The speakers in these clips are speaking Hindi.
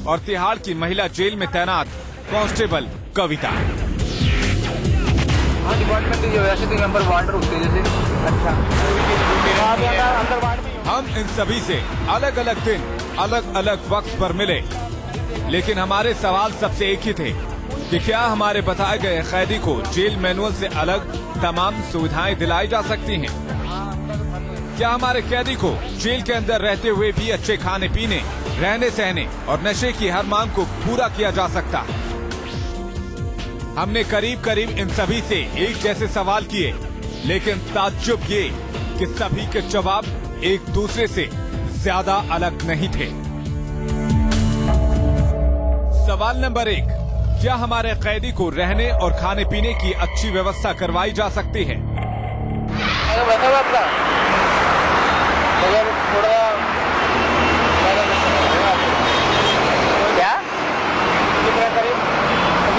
और तिहाड़ की महिला जेल में तैनात कांस्टेबल कविता। हाँ, डिपार्टमेंट वैसे तो नंबर वार्ड होते हैं जैसे। अच्छा, हम इन सभी से अलग अलग दिन अलग अलग वक्त पर मिले, लेकिन हमारे सवाल सबसे एक ही थे कि क्या हमारे बताए गए कैदी को जेल मैनुअल से अलग तमाम सुविधाएं दिलाई जा सकती हैं? क्या हमारे कैदी को जेल के अंदर रहते हुए भी अच्छे खाने पीने, रहने सहने और नशे की हर मांग को पूरा किया जा सकता है? हमने करीब करीब इन सभी से एक जैसे सवाल किए, लेकिन ताज्जुब ये कि सभी के जवाब एक दूसरे से ज्यादा अलग नहीं थे। सवाल नंबर 1, क्या हमारे कैदी को रहने और खाने पीने की अच्छी व्यवस्था करवाई जा सकती है?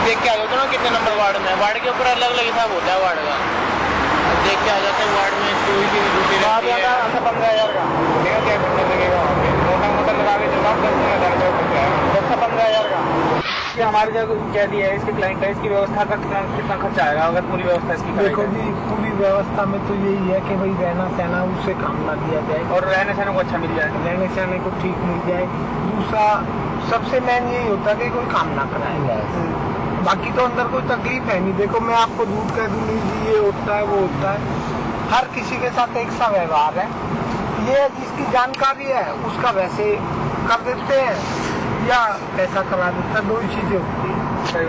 देख के आ जाते ना कितने नंबर वार्ड में, वार्ड के ऊपर अलग अलग हिसाब होता है वार्ड का। देख के आ जाते हैं वार्ड में कोई की ड्यूटी रहती है। 15,000 का क्या लगेगा, मोटा मोटा लगा के जवाब 10,000 का 15,000 का। हमारी जो कैदी है इसके क्लाइंट है, इसकी व्यवस्था का कितना खर्चा आएगा अगर पूरी व्यवस्था इसकी? देखो जी, पूरी व्यवस्था में तो यही है कि भाई रहना सहना उससे काम ना दिया जाए और रहने सहने को अच्छा मिल जाए, रहने सहने को ठीक मिल जाए। दूसरा सबसे मेन यही होता है कि कोई काम ना कराया बाकी तो अंदर कोई तकलीफ है नहीं। देखो मैं आपको झूठ कह दूँ जी ये होता है वो होता है, हर किसी के साथ एक सा व्यवहार है। ये जिसकी जानकारी है उसका वैसे कर देते हैं या पैसा करा देता है, दो ही चीजें होती है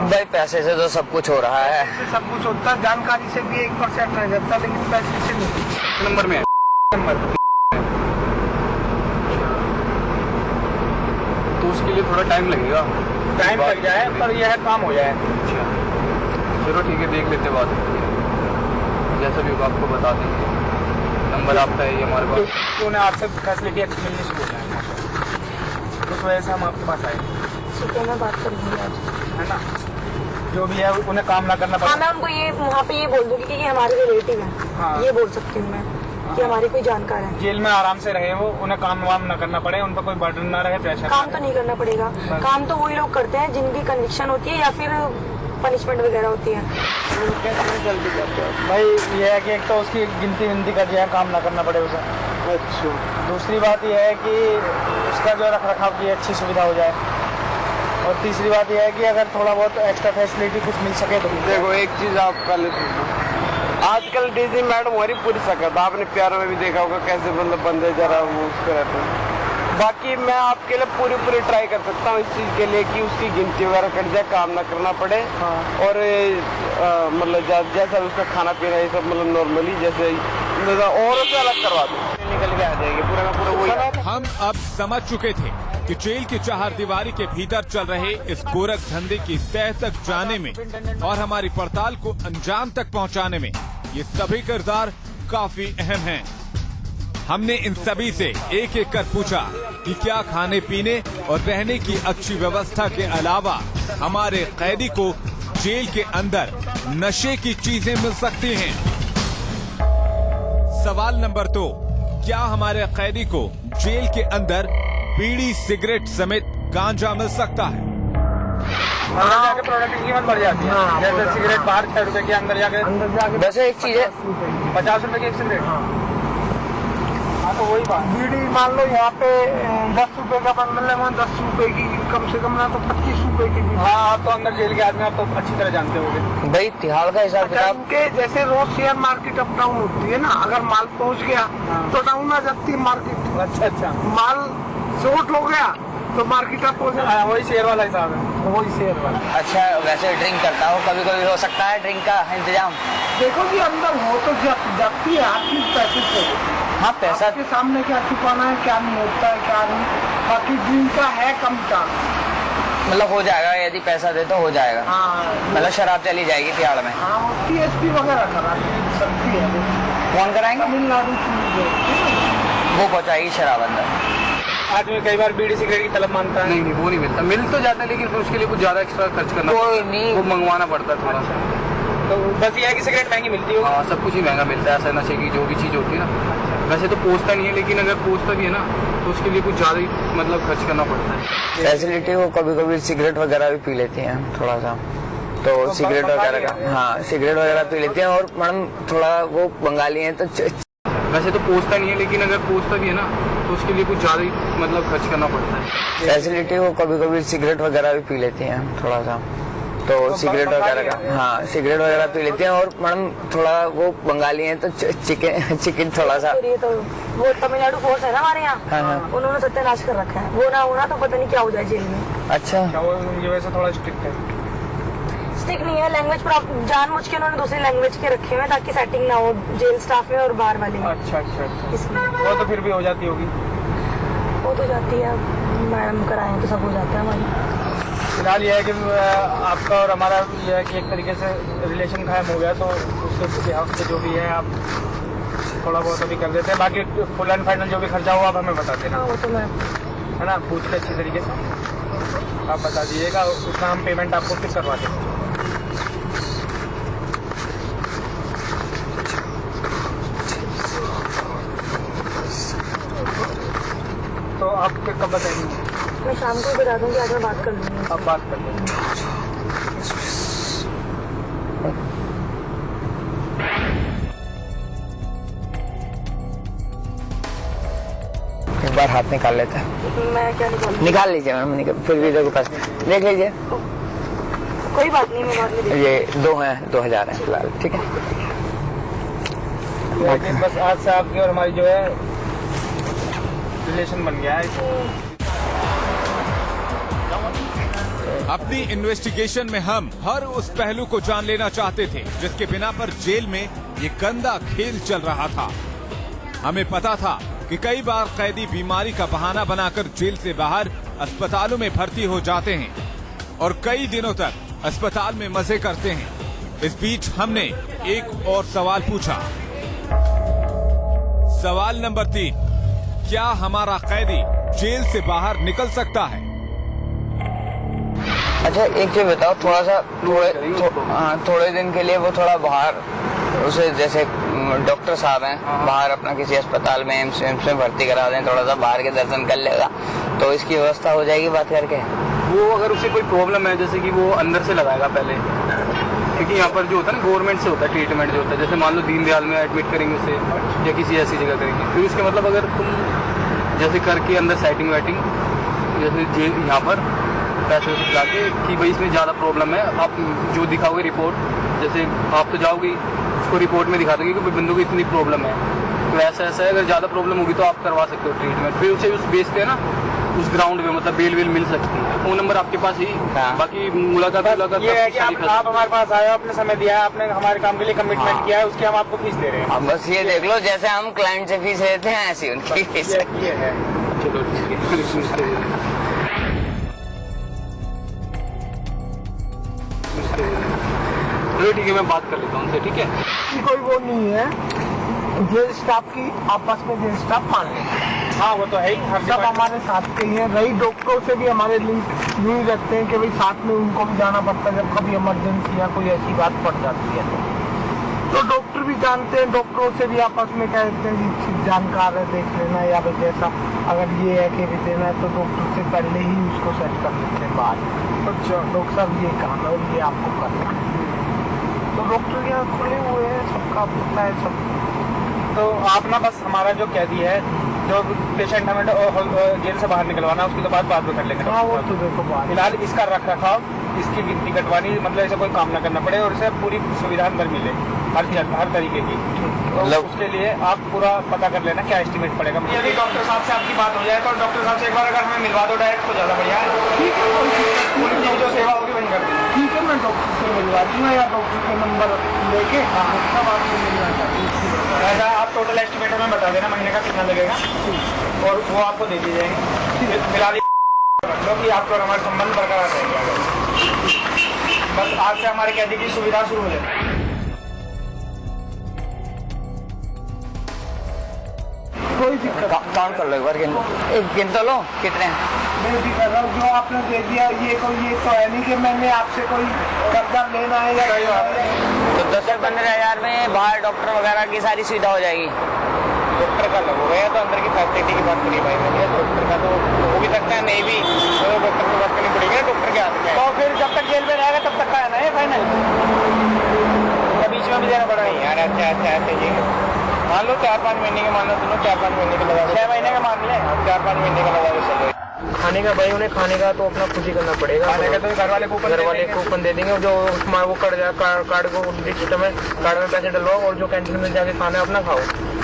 भाई। पैसे से तो सब कुछ हो रहा है, सब कुछ होता है, जानकारी से भी 1% रह जाता है, लेकिन पैसे से नहीं। नंबर में तो उसके लिए थोड़ा टाइम लगेगा, टाइम लग जाए पर यह काम हो जाए। अच्छा चलो ठीक है, देख लेते बात, जैसा भी होगा आपको बता देंगे। नंबर आपका है ये हमारे पास, क्यों ना आपसे फैसिलिटी अच्छी मिलनी शुरू हो जाए, उस वजह से हम आपके पास आए। तो मैं बात करूँगी आज, है ना, जो भी है उन्हें काम ना करना पड़े। हाँ, मैं उनको ये वहाँ पे ये बोल दूंगी कि ये हमारे रिलेटिव है। हाँ। ये बोल सकती हूँ मैं कि हमारी कोई जानकार है। जेल में आराम से रहे वो, उन्हें काम वाम ना करना पड़े, उन पर कोई बर्डन ना रहे, प्रेशर। काम तो नहीं करना पड़ेगा, काम तो वही लोग करते हैं जिनकी कन्विक्शन होती है या फिर पनिशमेंट वगैरह होती है। जल्दी करते हो भाई, ये है कि एक तो उसकी गिनती विनती कर दिया, काम ना करना पड़े उसे। अच्छा, दूसरी बात यह है कि उसका जो रख रखाव की अच्छी सुविधा हो जाए, और तीसरी बात यह है कि अगर थोड़ा बहुत एक्स्ट्रा फैसिलिटी कुछ मिल सके तो। देखो एक चीज आप पहले आजकल डीजी मैडम हो रही पूरी सकत, आपने प्यार में भी देखा होगा कैसे मतलब बंदे जरा वो उसको रहते हैं। बाकी मैं आपके लिए पूरी ट्राई कर सकता हूँ इस चीज के लिए कि उसकी गिनती वगैरह कट जाए, काम ना करना पड़े। हाँ। और मतलब जैसा उसका खाना पीना ये सब मतलब नॉर्मली जैसे और से अलग करवा दो, निकल के आ जाएगी पूरा का पूरा वही। हम अब समझ चुके थे कि जेल की चारदीवारी के भीतर चल रहे इस गोरख धंधे की तह तक जाने में और हमारी पड़ताल को अंजाम तक पहुंचाने में ये सभी किरदार काफी अहम हैं। हमने इन सभी से एक एक कर पूछा कि क्या खाने पीने और रहने की अच्छी व्यवस्था के अलावा हमारे कैदी को जेल के अंदर नशे की चीजें मिल सकती हैं। सवाल नंबर 2, क्या हमारे कैदी को जेल के अंदर बीड़ी सिगरेट समेत गांजा मिल सकता है? अंदर जाके प्रोडक्ट की कीमत बढ़ जाती है। हाँ, जैसे सिगरेट बाहर 6 रुपए की, अंदर जाके वैसे एक चीज है 50 रुपए की एक सिगरेट। हाँ तो वही बात, बीड़ी मान लो यहाँ पे 10 रुपए का बंडल है, वहाँ 10 रुपए की कम से कम ना तो 25 रुपए की। हाँ तो अंदर जेल के आदमी आप तो अच्छी तरह जानते होंगे भाई तिहाड़ का हिसाब किताब। उनके जैसे रोज शेयर मार्केट अप डाउन होती है ना, अगर माल पहुँच गया तो डाउन आ जाती है मार्केट। अच्छा, माल शॉर्ट हो गया तो मार्केट अप हो जाए, वही शेयर वाला हिसाब है, वही शेयर वाला। अच्छा, वैसे ड्रिंक करता हो, कभी कभी हो सकता है ड्रिंक का इंतजाम? देखो जी अंदर हो तो जाती है आपकी पैसे से। हाँ, पैसा के सामने क्या छुपाना है, क्या नहीं होता है, क्या नहीं। बाकी ड्रिंक का है कम चांस, मतलब हो जाएगा, यदि पैसा दे तो हो जाएगा। हाँ, मतलब शराब चली जाएगी तिहाड़ में? हाँ, TSP वगैरह करा सकती है। कौन कराएंगे? तमिलनाडु वो पहुँचाएगी शराब अंदर। आदमी कई बार बीड़ी सिगरेट की तलब मानता है। नहीं वो नहीं मिलता, मिल तो जाता है लेकिन उसके लिए कुछ ज्यादा एक्स्ट्रा खर्च करना नहीं, वो मंगवाना पड़ता है थोड़ा सा। तो बस ये है कि सिगरेट महंगी मिलती है। हाँ, सब कुछ ही महंगा मिलता है, ऐसा नशे की जो भी चीज होती है ना। वैसे तो पोसता नहीं है, लेकिन अगर पोसता भी है ना तो उसके लिए कुछ ज्यादा ही मतलब खर्च करना पड़ता है। फैसिलिटी वो कभी कभी सिगरेट वगैरह भी पी लेती हैं थोड़ा सा, तो सिगरेट वगैरह का, हाँ सिगरेट वगैरह पी लेती हैं। और मैडम थोड़ा वो बंगाली हैं तो वैसे तो पूछता नहीं है, लेकिन अगर पूछता भी है ना तो उसके लिए कुछ ज्यादा ही मतलब खर्च करना पड़ता है। फैसिलिटी वो कभी कभी सिगरेट वगैरह भी पी लेती हैं थोड़ा सा, तो सिगरेट वगैरह का, हाँ सिगरेट वगैरह पी लेती हैं। और मैडम थोड़ा वो बंगाली हैं तो चिकन थोड़ा सा, ये तो वो तमिलनाडु फोर्स है ना हमारे यहाँ, हाँ। उन्होंने सत्यानाश कर रखा है। वो ना होना तो पता नहीं क्या हो जाए जेल में। अच्छा वो ये वैसे थोड़ा स्ट्रिक्ट है। स्टिक नहीं है, लैंग्वेज पर आप जानबूझ के उन्होंने दूसरी लैंग्वेज के रखे हुए हैं ताकि सेटिंग ना हो जेल स्टाफ में और बाहर वाले में। अच्छा, इसलिए वो तो फिर भी हो जाती होगी। वो तो जाती है, मैडम कराएं तो सब हो जाता है हमारी। फिलहाल ये है कि आपका और हमारा ये है कि एक तरीके से रिलेशन कायम हो गया, तो उसके बिहाफ से जो भी है आप थोड़ा बहुत अभी कर देते हैं। बाकी फुल एंड फाइनल जो भी खर्चा हुआ आप हमें बता देना, हाँ वो तो मैं है ना, पूछ के अच्छी तरीके से आप बता दीजिएगा, उतना हम पेमेंट आपको फिर करवा देंगे। तो आप फिर कब बताएंगे? मैं शाम को बता दूंगी, आज मैं बात कर लूंगी। आप बात कर लेंगे। एक बार हाथ निकाल लेते हैं। मैं क्या निकाल लीजिए मैडम, फिर भी देखो पास देख लीजिए। कोई बात नहीं, मैं बाद में ये 2000 है फिलहाल, ठीक है। लेकिन बस आज से आपकी और हमारी जो है रिलेशन बन गया है। अपनी इन्वेस्टिगेशन में हम हर उस पहलू को जान लेना चाहते थे जिसके बिना पर जेल में ये गंदा खेल चल रहा था। हमें पता था कि कई बार कैदी बीमारी का बहाना बनाकर जेल से बाहर अस्पतालों में भर्ती हो जाते हैं और कई दिनों तक अस्पताल में मजे करते हैं। इस बीच हमने एक और सवाल पूछा। सवाल नंबर 3, क्या हमारा कैदी जेल से बाहर निकल सकता है? अच्छा एक चीज बताओ, थोड़ा सा थोड़े दिन के लिए वो थोड़ा बाहर उसे, जैसे डॉक्टर साहब हैं बाहर अपना किसी अस्पताल में एम्स में भर्ती करा दें, थोड़ा सा बाहर के दर्शन कर लेगा तो इसकी व्यवस्था हो जाएगी बात करके। वो अगर उसे कोई प्रॉब्लम है, जैसे कि वो अंदर से लगाएगा पहले, क्योंकि यहाँ पर जो होता है ना गवर्नमेंट से होता है ट्रीटमेंट जो होता है। जैसे मान लो दीनदयाल में एडमिट करेंगे उसे या किसी ऐसी जगह करेंगे, फिर उसके मतलब अगर तुम जैसे करके अंदर सेटिंग वेटिंग जैसे जेल यहाँ पर पैसे ला के कि भाई इसमें ज़्यादा प्रॉब्लम है, आप जो दिखाओगे रिपोर्ट, जैसे आप तो जाओगे उसको रिपोर्ट में दिखा दोगे कि भाई बंदों को इतनी प्रॉब्लम है, तो ऐसा है, अगर ज़्यादा प्रॉब्लम होगी तो आप करवा सकते हो ट्रीटमेंट। फिर उसे उस बेस पे ना उस ग्राउंड में मतलब बेल मिल सकती है। फोन नंबर आपके पास ही, बाकी मुलाकात ये है कि आप हमारे पास आए हो, आपने समय दिया है, आपने हमारे काम के लिए कमिटमेंट किया है, उसकी हम आपको फीस दे रहे हैं। अब बस ये देख लो, जैसे हम क्लाइंट से फीस लेते हैं ऐसी उनकी फीस ये है। चलो ठीक है, मैं बात कर लेता हूँ उनसे, ठीक है। कोई वो नहीं है, जेल स्टाफ की आपस में जेल स्टाफ मान लेंगे। हाँ वो तो है ही, हर सब हमारे साथ के ही हैं। रही डॉक्टरों से भी हमारे लिंक यूँ ही रखते हैं कि भाई साथ में उनको भी जाना पड़ता है जब कभी इमरजेंसी या कोई ऐसी बात पड़ जाती है तो डॉक्टर भी जानते हैं, डॉक्टरों से भी आपस में कहते हैं जानकार है देख लेना, या भाई जैसा अगर ये है कि भी देना है तो डॉक्टर से पहले ही उसको सेट कर लेते हैं बात। तो डॉक्टर साहब ये काम है और ये आपको करना है, तो डॉक्टर यहाँ खुले हुए हैं, सबका पता है सब। तो आप ना बस हमारा जो कैदी है, जो पेशेंट हमें जेल से बाहर निकलवाना है, उसकी तो बात में कर लेंगे। हाँ वो तो देखो फिलहाल इसका रख रखाव, इसकी गिनती कटवानी, मतलब ऐसा कोई काम ना करना पड़े और इसे पूरी सुविधा अंदर मिले हर तरीके की। तो उसके लिए आप पूरा पता कर लेना क्या एस्टिमेट पड़ेगा। यदि डॉक्टर साहब से आपकी बात हो जाए तो डॉक्टर साहब से एक बार अगर हमें मिलवा दो डायरेक्ट तो ज़्यादा बढ़िया है। ठीक है, पूरी जो सेवा होगी वही कर देंगे। ठीक है, मैं डॉक्टर से मिलवा दूंगा या डॉक्टर के नंबर लेके सब आपको मिलना चाहिए। ऐसा आप टोटल एस्टिमेट हमें बता देना महीने का कितना लगेगा और वो आपको दे दी जाएंगे। फिलहाल रख लो कि आपको हमारे संबंध बरकरार रहेंगे। बस आज से हमारे कैदी की सुविधा शुरू हो जाए। कोई दिक्कत काउंट कर लो एक बार, गिन तो लो कितने हैं। मैं भी कर रहा हूँ, जो आपने दे दिया ये तो है नहीं कि मैंने आपसे कोई कर्जा लेना है या तो 10 से 15 हजार में बाहर डॉक्टर वगैरह की सारी सुविधा हो जाएगी। डॉक्टर का लगोगा या तो अंदर की फैसिलिटी की बात करिए भाई, मैंने डॉक्टर का तो हो भी सकता है, नहीं भी तो जब तक जेल में रहेगा तब तक का है ना ये फाइनल, बीच में भी देना पड़ेगा यार। अच्छा ऐसे जी मान लो 4-5 महीने के, मान लो दोनों 4-5 महीने के लगा, 6 महीने का मान ले, 4-5 महीने का लगा के चलो। खाने का भाई उन्हें खाने का तो अपना खुद ही करना पड़ेगा। खाने का तो घर वाले कूपन दे देंगे, जो वो कार्ड को सिस्टम है, कार्ड में पैसे डलवाओ और जो कैंटीन में जाके खाना है अपना खाओ,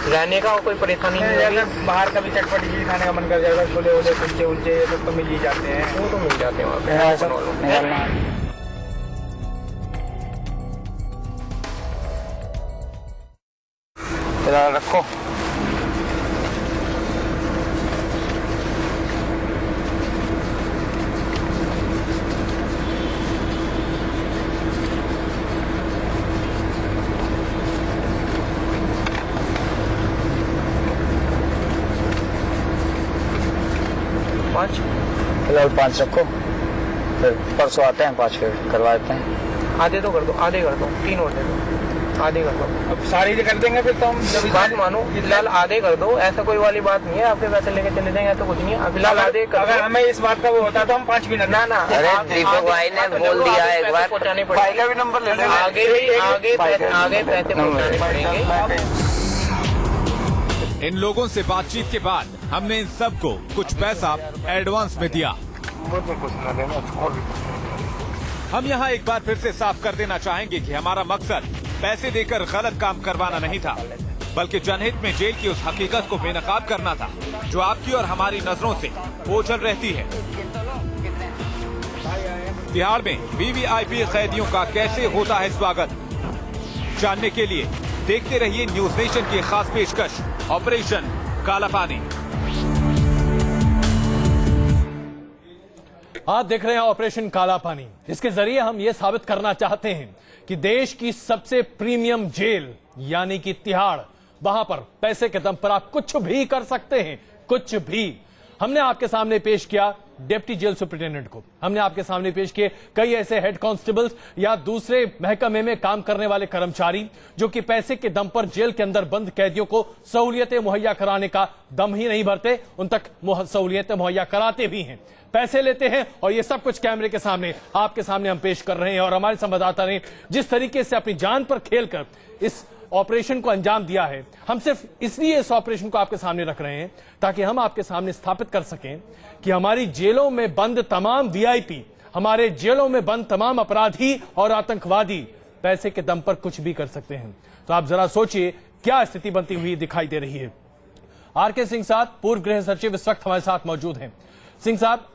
रहने का कोई परेशानी नहीं है। अगर बाहर का भी चटपटी चीज खाने का मन कर जाएगा, छोले वोले कुलचे उलचे ये सब तो मिल ही जाते हैं, वो तो मिल जाते हैं वहाँ पे। फिलहाल रखो। फिलहाल 5 रखो, फिर परसों आते हैं 5 फिर करवा देते हैं। आधे तो कर दो, आधे कर दो, 3 और दे दो, आधे कर दो। अब सारी कर देंगे फिर तो हम, जब बात मानो फिलहाल आधे कर दो, ऐसा कोई वाली बात नहीं है आपके पैसे लेके चले जाएंगे तो कुछ नहीं है। फिलहाल आधे कर, अगर हमें इस बात का वो होता तो हम 5 मिनट ना अरे दीपक भाई ने बोल दिया एक बार, पहुँचाने भाई पड़ेंगे, का भी नंबर ले लेना। आगे पैसे पहुँचाने पड़ेंगे। इन लोगों से बातचीत के बाद हमने इन सबको कुछ पैसा एडवांस में दिया। हम यहाँ एक बार फिर से साफ कर देना चाहेंगे कि हमारा मकसद पैसे देकर गलत काम करवाना नहीं था, बल्कि जनहित में जेल की उस हकीकत को बेनकाब करना था जो आपकी और हमारी नजरों से ओझल रहती है। तिहाड़ में वीवीआईपी कैदियों का कैसे होता है स्वागत, जानने के लिए देखते रहिए न्यूज नेशन की खास पेशकश ऑपरेशन काला पानी। आप देख रहे हैं ऑपरेशन काला पानी, जिसके जरिए हम ये साबित करना चाहते हैं कि देश की सबसे प्रीमियम जेल यानी कि तिहाड़, वहां पर पैसे के दम पर आप कुछ भी कर सकते हैं, कुछ भी। हमने आपके सामने पेश किया डिप्टी जेल सुपरिटेंडेंट को, हमने आपके सामने पेश किए कई ऐसे हेड कांस्टेबल्स या दूसरे महकमे में काम करने वाले कर्मचारी जो कि पैसे के दम पर जेल के अंदर बंद कैदियों को सहूलियतें मुहैया कराने का दम ही नहीं भरते, उन तक सहूलियतें मुहैया कराते भी हैं, पैसे लेते हैं। और ये सब कुछ कैमरे के सामने आपके सामने हम पेश कर रहे हैं। और हमारे संवाददाता ने जिस तरीके से अपनी जान पर खेलकर इस ऑपरेशन को अंजाम दिया है, हम सिर्फ इसलिए इस ऑपरेशन को आपके सामने रख रहे हैं ताकि हम आपके सामने स्थापित कर सकें कि हमारी जेलों में बंद तमाम वीआईपी, हमारे जेलों में बंद तमाम अपराधी और आतंकवादी पैसे के दम पर कुछ भी कर सकते हैं। तो आप जरा सोचिए क्या स्थिति बनती हुई दिखाई दे रही है। आरके सिंह साहब, पूर्व गृह सचिव, इस वक्त हमारे साथ मौजूद हैं। सिंह साहब,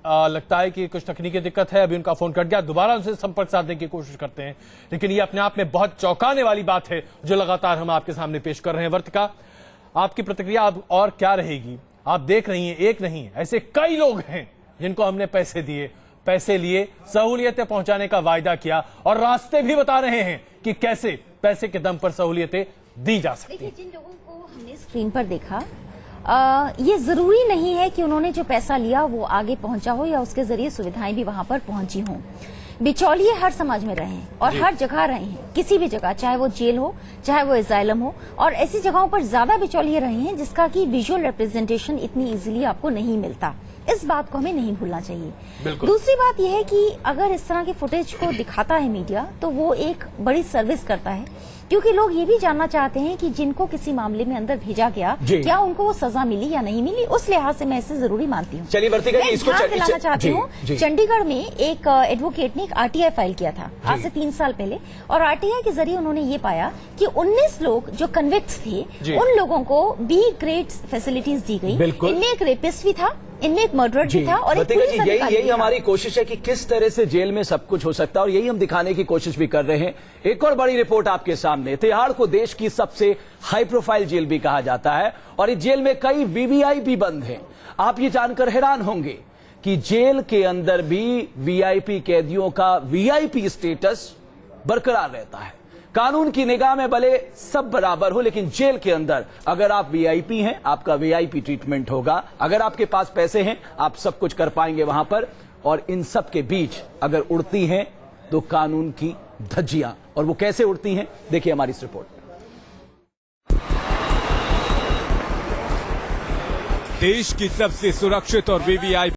लगता है कि कुछ तकनीकी दिक्कत है, अभी उनका फोन कट गया, दोबारा उनसे संपर्क साधने की कोशिश करते हैं, लेकिन ये अपने आप में बहुत चौंकाने वाली बात है जो लगातार हम आपके सामने पेश कर रहे हैं। वर्तिका, आपकी प्रतिक्रिया अब और क्या रहेगी? आप देख रही हैं, एक नहीं ऐसे कई लोग हैं जिनको हमने पैसे दिए, पैसे लिए, सहूलियतें पहुंचाने का वायदा किया और रास्ते भी बता रहे हैं कि कैसे पैसे के दम पर सहूलियतें दी जा सकती हैं। जिन लोगों को हमने स्क्रीन पर देखा, ये जरूरी नहीं है कि उन्होंने जो पैसा लिया वो आगे पहुंचा हो या उसके जरिए सुविधाएं भी वहां पर पहुंची हों। बिचौलिए हर समाज में रहे हैं और हर जगह रहे हैं, किसी भी जगह, चाहे वो जेल हो, चाहे वो एजाइलम हो, और ऐसी जगहों पर ज्यादा बिचौलिए रहे हैं जिसका कि विजुअल रिप्रेजेंटेशन इतनी इजीली आपको नहीं मिलता। इस बात को हमें नहीं भूलना चाहिए। दूसरी बात यह है कि अगर इस तरह की फुटेज को दिखाता है मीडिया तो वो एक बड़ी सर्विस करता है, क्योंकि लोग ये भी जानना चाहते हैं कि जिनको किसी मामले में अंदर भेजा गया क्या उनको वो सजा मिली या नहीं मिली। उस लिहाज से मैं इसे जरूरी मानती हूँ। चलिए वर्तिका जी, इसको दिलाना चाहती हूँ, चंडीगढ़ में एक एडवोकेट ने एक आरटीआई फाइल किया था आज से 3 साल पहले, और आरटीआई के जरिए उन्होंने ये पाया कि 19 लोग जो कन्विक्ट्स थे उन लोगों को बी ग्रेड फैसिलिटीज दी गई। इनमें एक रेपिस्ट भी था, इनमें एक मर्डरर भी था और एक पुलिस अधिकारी यही हमारी कोशिश है कि किस तरह से जेल में सब कुछ हो सकता है और यही हम दिखाने की कोशिश भी कर रहे हैं। एक और बड़ी रिपोर्ट आपके सामने, तिहाड़ को देश की सबसे हाई प्रोफाइल जेल भी कहा जाता है और इस जेल में कई वीवीआईपी बंद हैं। आप ये जानकर हैरान होंगे कि जेल के अंदर भी वीआईपी कैदियों का वीआईपी स्टेटस बरकरार रहता है। कानून की निगाह में भले सब बराबर हो, लेकिन जेल के अंदर अगर आप वीआईपी हैं, आपका वीआईपी ट्रीटमेंट होगा। अगर आपके पास पैसे हैं, आप सब कुछ कर पाएंगे वहां पर। और इन सब के बीच अगर उड़ती हैं तो कानून की धज्जियां, और वो कैसे उड़ती हैं देखिए हमारी इस रिपोर्ट। देश की सबसे सुरक्षित और वीवीआईपी